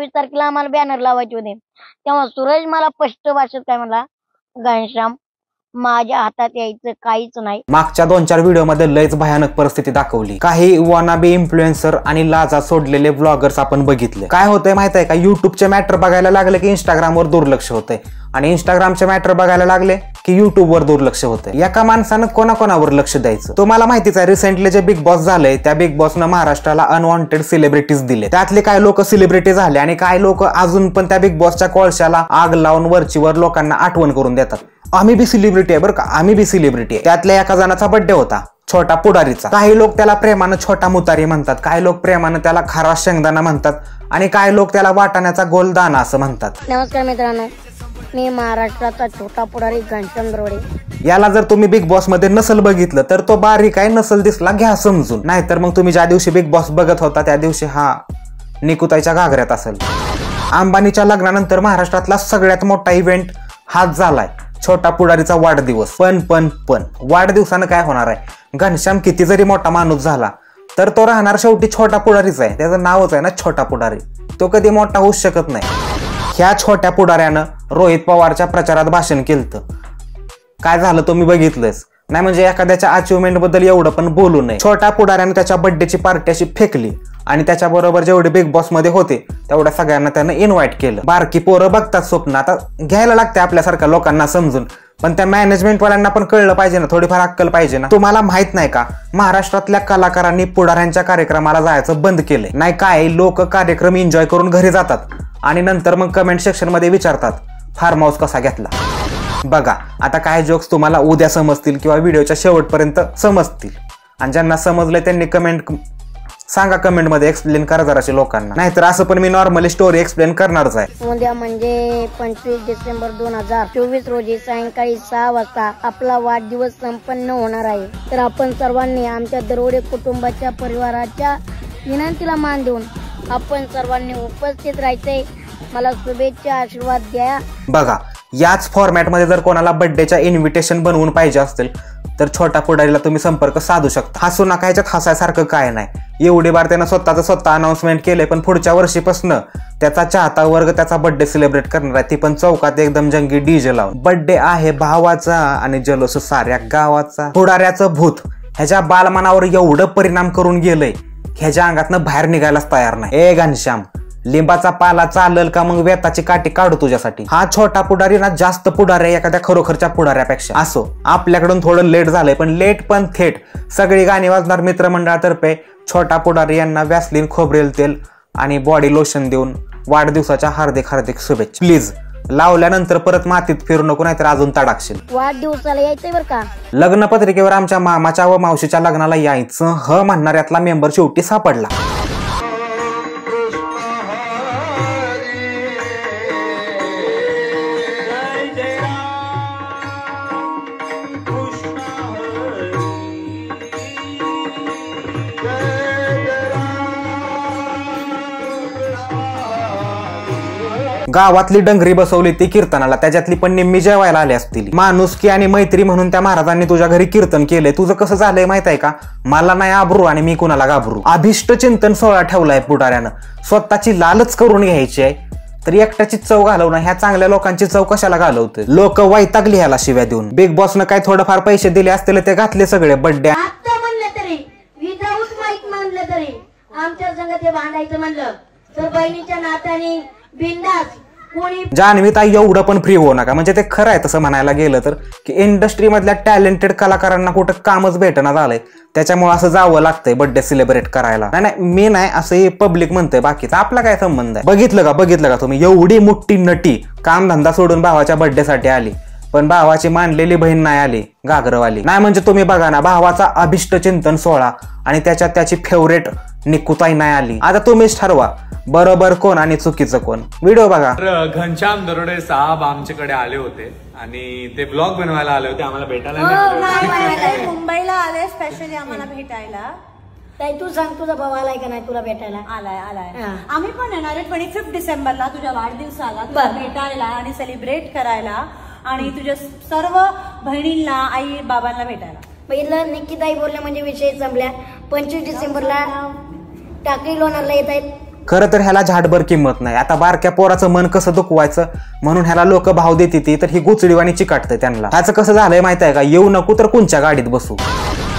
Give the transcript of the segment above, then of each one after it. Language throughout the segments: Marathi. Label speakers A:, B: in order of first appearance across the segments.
A: 24 तारखेला आम्हाला बॅनर लावायचे होते, तेव्हा सूरज मला स्पष्ट भाषेत काय म्हणला, घनश्याम माझ्या हातात यायचं काहीच नाही.
B: मागच्या 2-4 व्हिडिओ मध्ये लयच भयानक परिस्थिती दाखवली. काही वॉनाबी इन्फ्लुएन्सर आणि लाजा सोडलेले ब्लॉगर्स आपण बघितले. काय होतंय माहित आहे का, युट्यूबचे मॅटर बघायला लागले की इंस्टाग्रामवर दुर्लक्ष होतंय आणि इंस्टाग्रामचे मॅटर बघायला लागले की युट्यूबवर दुर्लक्ष होतंय. एका माणसानं कोणाकोणावर लक्ष द्यायचं. तुम्हाला माहितीच आहे, रिसेंटली जे बिग बॉस झालंय त्या बिग बॉसनं महाराष्ट्राला अनवॉन्टेड सेलिब्रिटीज दिले. त्यातले काही लोक सेलिब्रिटी झाले आणि काही लोक अजून पण त्या बिग बॉसच्या कोळशाला आग लावून वरचीवर लोकांना आठवण करून देतात. आम्ही बी सेलिब्रिटी आहे बरं का, आम्ही बी सेलिब्रिटी आहे. त्यातल्या एका जणाचा बर्थडे होता, छोटा पुढारीचा. काही लोक त्याला प्रेमानं छोटा मुतारी म्हणतात, काही लोक प्रेमानं त्याला खारा शेंगदाणा म्हणतात आणि काही लोक त्याला वाटाण्याचा गोलदाना असं म्हणतात.
A: नमस्कार मित्रांनो, मी महाराष्ट्राचा छोटा पुढारी घनश्याम दरोडे.
B: याला जर तुम्ही बिग बॉस मध्ये नसल बघितलं तर तो बारीक आहे, नसल दिसला घ्या समजून. नाहीतर मग तुम्ही ज्या दिवशी बिग बॉस बघत होता त्या दिवशी हा निकुताईच्या घागऱ्यात असेल. अंबानीच्या लग्नानंतर महाराष्ट्रातला सगळ्यात मोठा इव्हेंट हाच झालाय, छोटा पुढारीचा वाढदिवस. पण वाढदिवसानं काय होणार आहे, घनश्याम किती जरी मोठा माणूस झाला तर तो राहणार शेवटी छोटा पुढारीच आहे. त्याचं नावच आहे ना छोटा पुढारी, तो कधी मोठा होऊच शकत नाही. ह्या छोट्या पुढाऱ्यानं रोहित पवारच्या प्रचारात भाषण केलं. काय झालं तुम्ही बघितलंच नाही, म्हणजे एखाद्याच्या अचिव्हमेंट बद्दल एवढं पण बोलू नये. छोट्या पुढाऱ्यानं त्याच्या बर्थडेची पार्टी अशी फेकली आणि त्याच्याबरोबर जेवढे बिग बॉस मध्ये होते तेवढ्या सगळ्यांना त्यानं इन्व्हाइट केलं. बारकी पोरं बघतात स्वप्न, आता घ्यायला लागते आपल्यासारख्या लोकांना समजून, पण त्या मॅनेजमेंट वाल्यांना पण कळलं पाहिजे ना, थोडीफार अक्कल पाहिजे ना. तुम्हाला माहित नाही का, महाराष्ट्रातल्या कलाकारांनी पुढाऱ्यांच्या कार्यक्रमाला जायचं बंद केलंय. नाही काय लोक कार्यक्रम एन्जॉय करून घरी जातात आणि नंतर मग कमेंट सेक्शन मध्ये विचारतात फार्म हाऊस कसा घेतला. बघा आता काय जोक्स तुम्हाला उद्या समजतील किंवा व्हिडिओच्या शेवटपर्यंत समजतील, आणि ज्यांना समजलंय त्यांनी कमेंट सांगा, कमेंट मध्ये एक्सप्लेन करा जराशी लोकांना. नाहीतर असं पण मी नॉर्मली स्टोरी एक्सप्लेन करणारच आहे.
A: उद्या म्हणजे 25 डिसेंबर 2024 रोजी सायंकाळी 6 वाजता आपला वाढदिवस संपन्न होणार आहे. तर आपण सर्वांनी आमच्या दरोडे कुटुंबाच्या परिवाराच्या विनंतीला मान देऊन आपण सर्वांनी उपस्थित राहायचंय. मला शुभेच्छा, आशीर्वाद द्या.
B: बघा याच फॉर्मॅट मध्ये जर कोणाला बर्थडेच्या इन्व्हिटेशन बनवून पाहिजे असतील तर छोटा पुढारीला तुम्ही संपर्क साधू शकता. हसू नका, ह्याच्यात हसायसारखं काय नाही. एवढी बार त्यानं स्वतः अनाउन्समेंट केले, पण पुढच्या वर्षीपासून त्याचा चाहता वर्ग त्याचा बर्थडे सेलिब्रेट करणार आहे, ती पण चौकात एकदम जंगी डीजे लावून. बर्थडे आहे भावाचा आणि जल्लोष साऱ्या गावाचा. पुढाऱ्याचं भूत ह्याच्या बालमनावर एवढं परिणाम करून गेलंय, ह्याच्या अंगातनं बाहेर निघायलाच तयार नाही. ए घनश्याम, लिंबाचा पाला चालल का मग वेताची काठी काढू तुझ्यासाठी. हा छोटा पुढारी ना जास्त पुढारी आहे एखाद्या खरोखरच्या पुढाऱ्यापेक्षा. असो आपल्याकडून थोडं लेट झालंय, पण लेट पण थेट सगळी गाणी वाजणार मित्रमंडळातर्फे. छोटा पुढारी यांना वॅसलीन, खोबरेल तेल आणि बॉडी लोशन देऊन वाढदिवसाच्या हार्दिक शुभेच्छा. प्लीज लावल्यानंतर परत मातीत फिरू नको, नाहीतर अजून तडाकशील.
A: वाढदिवसाला यायचंय बरं का.
B: लग्न पत्रिकेवर आमच्या मामाच्या व मावशीच्या लग्नाला यायचं ह म्हणणाऱ्यातला मेंबर शेवटी सापडला. गावातली डंगरी बसवली ती कीर्तनाला, त्याच्यातली पण निम्मी जेवायला आली असतील. माणुसकी आणि मैत्री म्हणून त्या महाराजांनी तुझ्या घरी कीर्तन केलंय. तुझं कसं झालंय माहित आहे का, मला नाही आबरू आणि मी कुणाला घाबरू. अभिष्ट चिंतन सोहळा ठेवलाय पुढाऱ्यानं. स्वतःची लालच करून घ्यायची आहे तर एकट्याची चव घालवणं, ह्या चांगल्या लोकांची चव कशाला घालवते. लोक वैतागली ह्याला शिव्या देऊन. बिग बॉसनं काय थोडंफार पैसे दिले असतील ते घातले सगळे बर्थडे.
A: म्हणलं तरी विदाऊट माईक म्हणलं तरी आमच्या संग ते भांडायचं म्हणलं तर बहिणीच्या नात्याने बिंदास.
B: जान्हवीताई एवढं पण फ्री होऊ नका, म्हणजे ते खरं आहे तसं म्हणायला गेलं तर, की इंडस्ट्री मधल्या टॅलेंटेड कलाकारांना कुठं कामच भेटणं झालंय, त्याच्यामुळे असं जावं लागतंय बर्थडे सेलिब्रेट करायला. नाही मी नाही असं पब्लिक म्हणतंय, बाकीचा आपला काय संबंध आहे. बघितलं का तुम्ही, एवढी मोठी नटी कामधंदा सोडून भावाच्या बर्थडे साठी आली, पण भावाची मानलेली बहीण नाही आली, घागरवाली. नाही म्हणजे तुम्ही बघा ना, भावाचा अभिष्ट चिंतन सोहळा आणि त्याच्यात त्याची फेवरेट निकुताई नाही आली. आता तुम्हीच ठरवा बरोबर कोण आणि चुकीचं कोण. व्हिडिओ बघा.
C: घनश्याम दरोडे साहेब आमच्याकडे आले होते आणि ते ब्लॉग बनवायला आले होते, आम्हाला भेटायला.
D: मुंबईला आले स्पेशली आम्हाला भेटायला.
A: ताई तू सांग, तुझा भाऊ आलाय का नाही तुला भेटायला?
D: आलाय. आम्ही पण येणार आहे 25 डिसेंबरला तुझ्या वाढदिवसाला भेटायला आणि सेलिब्रेट करायला आणि तुझ्या सर्व बहिणींना, आई बाबांना भेटायला.
A: पहिलं निकिताई बोलल्या म्हणजे विषय संपल्या. 25 डिसेंबरला टाकळी लोणारला येत आहेत
B: खरं तर ह्याला झाडभर किंमत नाही. आता बारक्या पोराचं मन कसं दुखवायचं म्हणून ह्याला लोक भाव देते ती, तर ही गुचडीवाणी चिकाटतं त्यांना. ह्याचं कसं झालंय माहिती आहे का, येऊ नको तर कोणच्या गाडीत बसू.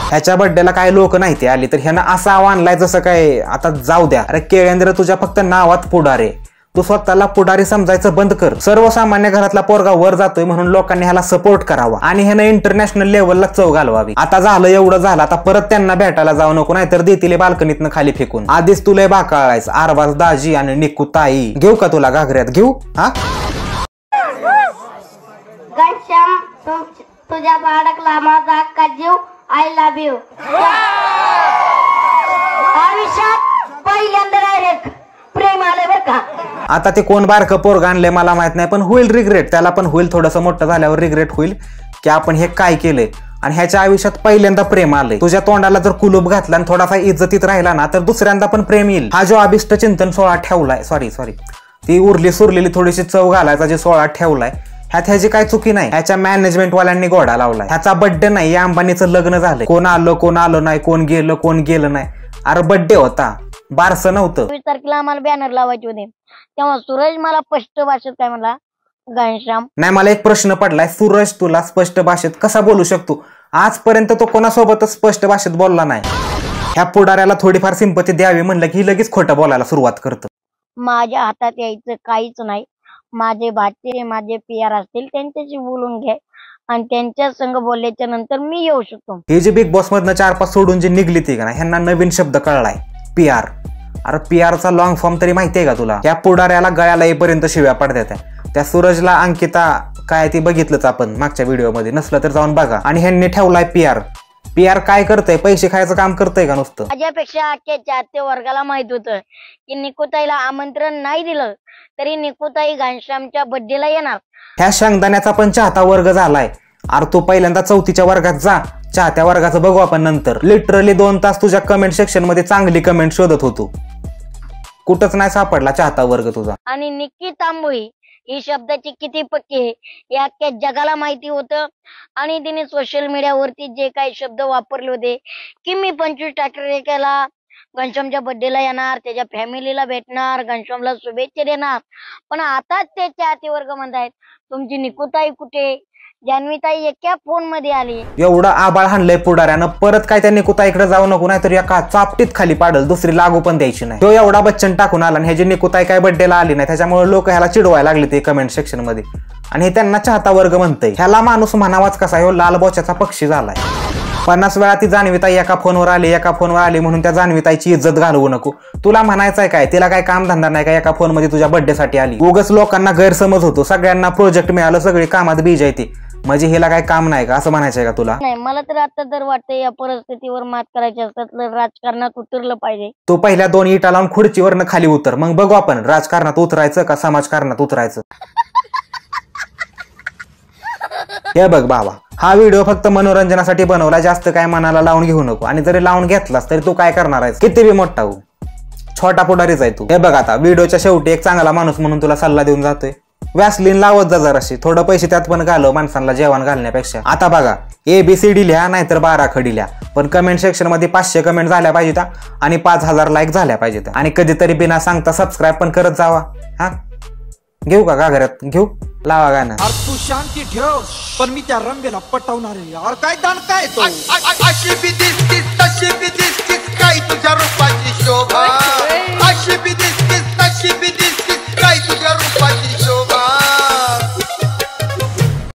B: ह्याच्या बड्डेला काय लोक नाही ते आली तर ह्यानं असा आणलाय जसं काय आता जाऊ द्या. अरे केळेंद्र, तुझ्या फक्त नावात पुढारे, तू स्वतःला पुढारी समजायचं बंद कर. सर्वसामान्य घरातला पोरगा वर जातोय म्हणून लोकांनी ह्याला सपोर्ट करावा आणि ह्यानं इंटरनॅशनल लेवलला चव घालवावी. आता झालं एवढं झालं, आता परत त्यांना भेटायला जाऊ नको, नाहीतर देतील बाल्कनीतनं खाली फेकून. आधीच तुला बाकाळायचं. आरबाज दाजी आणि निकू ताई, घेऊ का तुला घागऱ्यात घेऊ? हा
A: घनश्याम, तुझ्या बाळकला माझा अक्का जीव, आय लव्ह यू. आयुष्यात पहिल्यांदा डायरेक्ट प्रेम आले बर का.
B: आता ते कोण बारकं पोरग आणलंय मला माहित नाही, पण होईल रिग्रेट. त्याला पण होईल, थोडंसं मोठं झाल्यावर रिग्रेट होईल की आपण हे काय केलंय. आणि ह्याच्या आयुष्यात पहिल्यांदा प्रेम आलंय. तुझ्या तोंडाला जर कुलूप घातला आणि थोडासा इज्जतीत राहिला ना, तर दुसऱ्यांदा पण प्रेम येईल. हा जो अभिष्ट चिंतन 16 ठेवलाय, सॉरी ती उरली सुरलेली थोडीशी चव घालायचा जे 16 ठेवलाय, ह्याची काही चुकी नाही. ह्याच्या मॅनेजमेंट वाल्यांनी घोडा लावलाय. ह्याचा बड्डे नाही, या अंबानीचं लग्न झालंय. कोण आलं नाही, कोण गेलं नाही. अरे बड्डे होता, बारसं नव्हतं.
A: 24 तारखेला आम्हाला बॅनर लावायचे होते, तेव्हा सूरज मला स्पष्ट भाषेत काय म्हणला, घनश्याम.
B: नाही, मला एक प्रश्न पडलाय, सूरज तुला स्पष्ट भाषेत कसा बोलू शकतो? आजपर्यंत तो कोणासोबतच स्पष्ट भाषेत बोलला नाही. ह्या पुढाऱ्याला थोडीफार सिंपती द्यावी म्हणलं की लगेच खोटं बोलायला सुरुवात करतं.
A: माझ्या हातात यायचं काहीच नाही. माझे भाचे, माझे PR असतील त्यांच्याशी बोलून घे आणि त्यांच्या संग बोलल्याच्या नंतर मी येऊ शकतो.
B: हे जे बिग बॉस मधनं 4-5 सोडून जे निघली ती का नाही, ह्यांना नवीन शब्द कळलाय, PR. अरे PR चा लॉंग फॉर्म तरी माहितीये का तुला? त्या पुढाऱ्याला गळ्याला येईपर्यंत शिव्या पडतात. त्या सूरजला अंकिता काय ती बघितलंच आपण मागच्या व्हिडिओमध्ये, नसलं तर जाऊन बघा. आणि ह्यांनी ठेवलाय PR काय करतंय? पैसे खायचं काम करतंय का नुसतं?
A: माझ्यापेक्षा अख्ख्या चाहते वर्गाला माहित होतं की निकुताईला आमंत्रण नाही दिलं तरी निकुताई घनश्यामच्या बड्डेला येणार.
B: ह्या शेंगदाण्याचा पण चाहता वर्ग झालाय. अरे तू पहिल्यांदा 4थीच्या वर्गात जा, चाहत्या वर्गाचं बघू आपण नंतर. लिटरली 2 तास तुझ्या कमेंट सेक्शन मध्ये चांगली कमेंट शोधत होतो, कुठंच नाही सापडला चाहता वर्ग तुझा.
A: आणि निक्की तांबोळी ही शब्दाची किती पक्की आहे हे अख्ख्या जगाला माहिती होतं. आणि तिने सोशल मीडियावरती जे काही शब्द वापरले होते की मी 25 तारखेला घनश्यामच्या बड्डेला येणार, त्याच्या फॅमिलीला भेटणार, घनश्यामला शुभेच्छा देणार. पण आताच ते चाहते वर्ग म्हणतायत तुमची निकुताई कुठे? जान्हवीताई एका फोन मध्ये आली.
B: एवढं आबाळ हाणलंय पुढाऱ्यानं, परत काय त्या निकुताईकडे जाऊ नको, नाही तर एका चापटीत खाली पाडल, दुसरी लागू पण द्यायची नाही. तो एवढा बच्चन टाकून आला आणि ह्याची निकुताई काय बड्डेला आली नाही, त्याच्यामुळे लोक ह्याला चिडवायला लागले ते कमेंट सेक्शन मध्ये. आणि हे त्यांना चाहता वर्ग म्हणतंय. ह्याला माणूस म्हणावाच कसा, ह्यो लाल बोच्याचा पक्षी झालाय. 50 वेळा ती जान्हवीताई एका फोनवर आली म्हणून त्या जान्हवीताईची इज्जत घालवू नको. तुला म्हणायचंय काय, तिला काय काम धंदा नाही का एका फोन मध्ये तुझ्या बड्डे साठी आली? उगाच लोकांना गैरसमज होतो, सगळ्यांना प्रोजेक्ट मिळालं, सगळी कामात बीज आहे ती, म्हणजे हिला काय काम नाही का असं म्हणायचंय का तुला?
A: नाही, मला तर आता तर वाटतं या परिस्थितीवर मात करायची असतात तर राजकारणात उतरलं पाहिजे.
B: तू पहिल्या 2 इटा लावून खुर्चीवरनं खाली उतर, मग बघू आपण राजकारणात उतरायचं का समाजकारणात उतरायचं. हे बघ बाबा, हा व्हिडिओ फक्त मनोरंजनासाठी बनवला, जास्त काय मनाला लावून घेऊ नको. आणि जरी लावून घेतलास तरी तू काय करणार आहेस? किती बी मोठा हो, छोटा पुढारीच आहे तू. हे बघ, आता व्हिडिओच्या शेवटी एक चांगला माणूस म्हणून तुला सल्ला देऊन जातोय, वॅसलीन लावत जा जराशी, थोडं पैसे त्यात पण घालव माणसांना जेवण घालण्यापेक्षा. आता बघा, ABCD लिहा नाहीतर 12 खडी लिहा, पण कमेंट सेक्शन मध्ये 500 कमेंट झाल्या पाहिजेत आणि 5000 लाईक झाल्या पाहिजेत. आणि कधीतरी बिना सांगता सबस्क्राईब पण करत जावा. हा, घेऊ का घागऱ्यात? घेऊ, लावा गाणं.
E: तू शांती ठेव, पण मी त्या रंबेला पटवणार आहे यार. काय दान काय तो अशी बी दिसतीस तशी बी दिसतीस, काय तुझ्या रूपाची शोभा, अशी बी